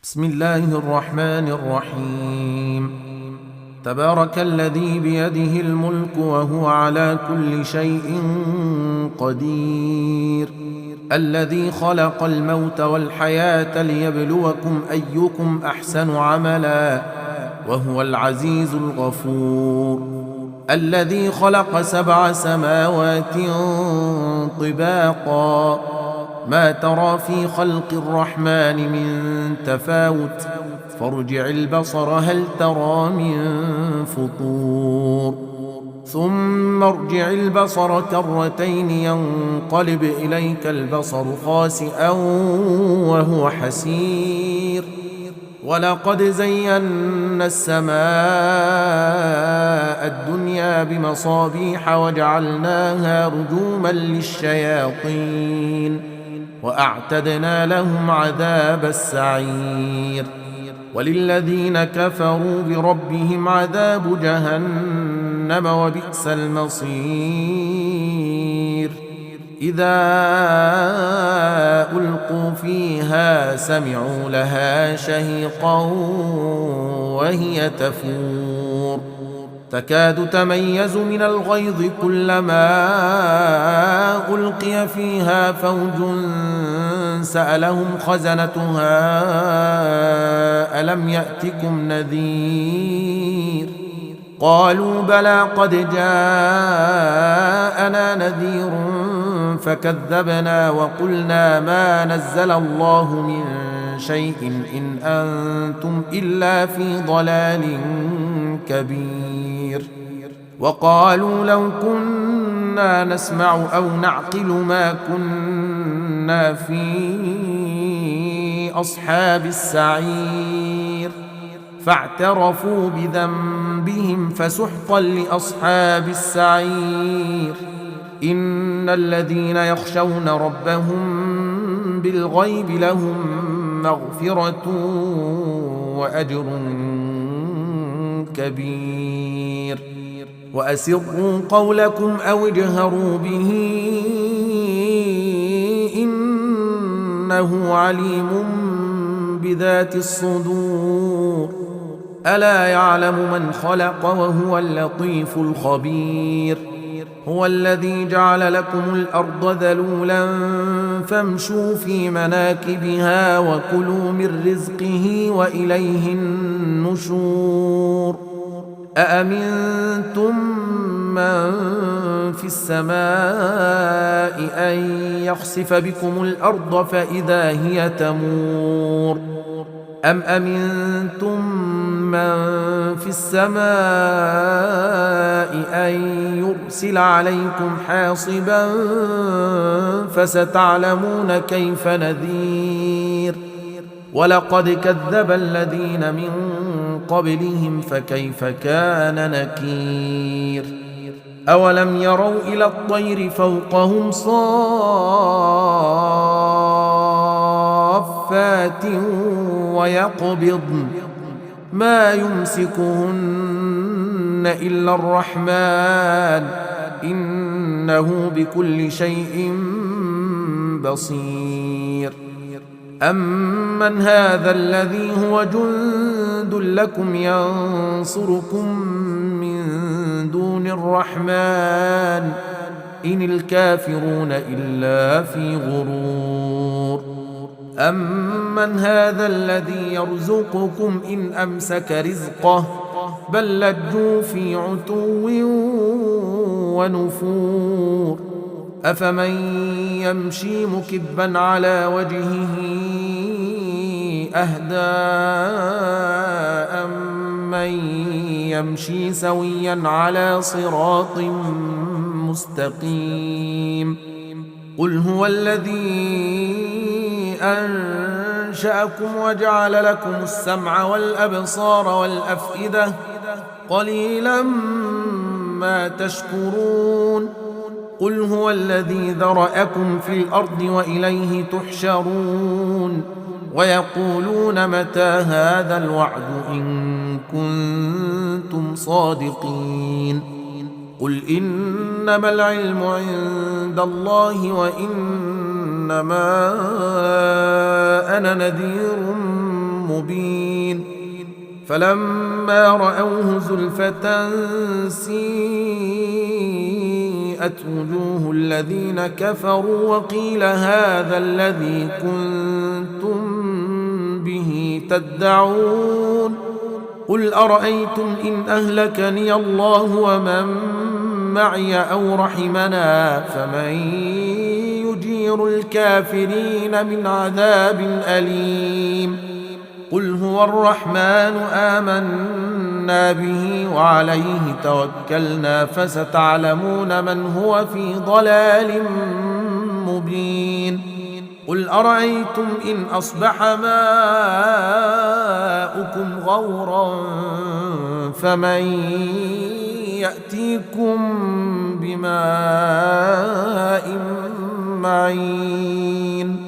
بسم الله الرحمن الرحيم. تبارك الذي بيده الملك وهو على كل شيء قدير، الذي خلق الموت والحياة ليبلوكم أيكم أحسن عملا، وهو العزيز الغفور، الذي خلق 7 سماوات طباقا، ما ترى في خلق الرحمن من تفاوت، فارجع البصر هل ترى من فطور، ثم ارجع البصر كرتين ينقلب إليك البصر خاسئا وهو حسير، ولقد زينا السماء الدنيا بمصابيح وجعلناها رجوما للشياطين وأعتدنا لهم عذاب السعير، وللذين كفروا بربهم عذاب جهنم وبئس المصير. إذا ألقوا فيها سمعوا لها شهيقا وهي تفور، تكاد تميز من الغيظ كلما ألقي فيها فوج سألهم خزنتها ألم يأتكم نذير، قالوا بلى قد جاءنا نذير فكذبنا وقلنا ما نزل الله من شيء إن أنتم إلا في ضلال كبير، وقالوا لو كنا نسمع أو نعقل ما كنا في أصحاب السعير، فاعترفوا بذنبهم فسحقا لأصحاب السعير. إن الذين يخشون ربهم بالغيب لهم مغفرة وأجر كبير، وأسروا قولكم أو اجهروا به إنه عليم بذات الصدور، ألا يعلم من خلق وهو اللطيف الخبير. هو الذي جعل لكم الأرض ذلولا فامشوا في مناكبها وكلوا من رزقه وإليه النشور. أأمنتم من في السماء أن يخسف بكم الأرض فإذا هي تمور، أم أمنتم من في السماء أن يرسل عليكم حاصبا فستعلمون كيف نذير، ولقد كذب الذين من قبلهم فكيف كان نكير. أولم يروا إلى الطير فوقهم صافات ويقبضن ما يمسكهن إلا الرحمن إنه بكل شيء بصير. أمن هذا الذي هو جند لكم ينصركم من دون الرحمن إن الكافرون إلا في غرور. أمن هذا الذي يرزقكم إن أمسك رزقه بل لجوا في عتو ونفور. أفمن يمشي مكبا على وجهه أهدى أمن يمشي سويا على صراط مستقيم. قل هو الذي أنشأكم وجعل لكم السمع والأبصار والأفئدة قليلا ما تشكرون. قل هو الذي ذرأكم في الأرض وإليه تحشرون. ويقولون متى هذا الوعد إن كنتم صادقين. قل إنما العلم عند الله وإنما أنا نذير مبين فلما رأوه زلفة سيئت وجوه الذين كفروا وقيل هذا الذي كنتم به تدعون قل أرأيتم إن أهلكني الله ومن معي أو رحمنا فمن يجير الكافرين من عذاب أليم قل هو الرحمن آمنا به وعليه توكلنا فستعلمون من هو في ضلال مبين قل أرأيتم إن أصبح ماؤكم غورا فمن يأتيكم بماء معين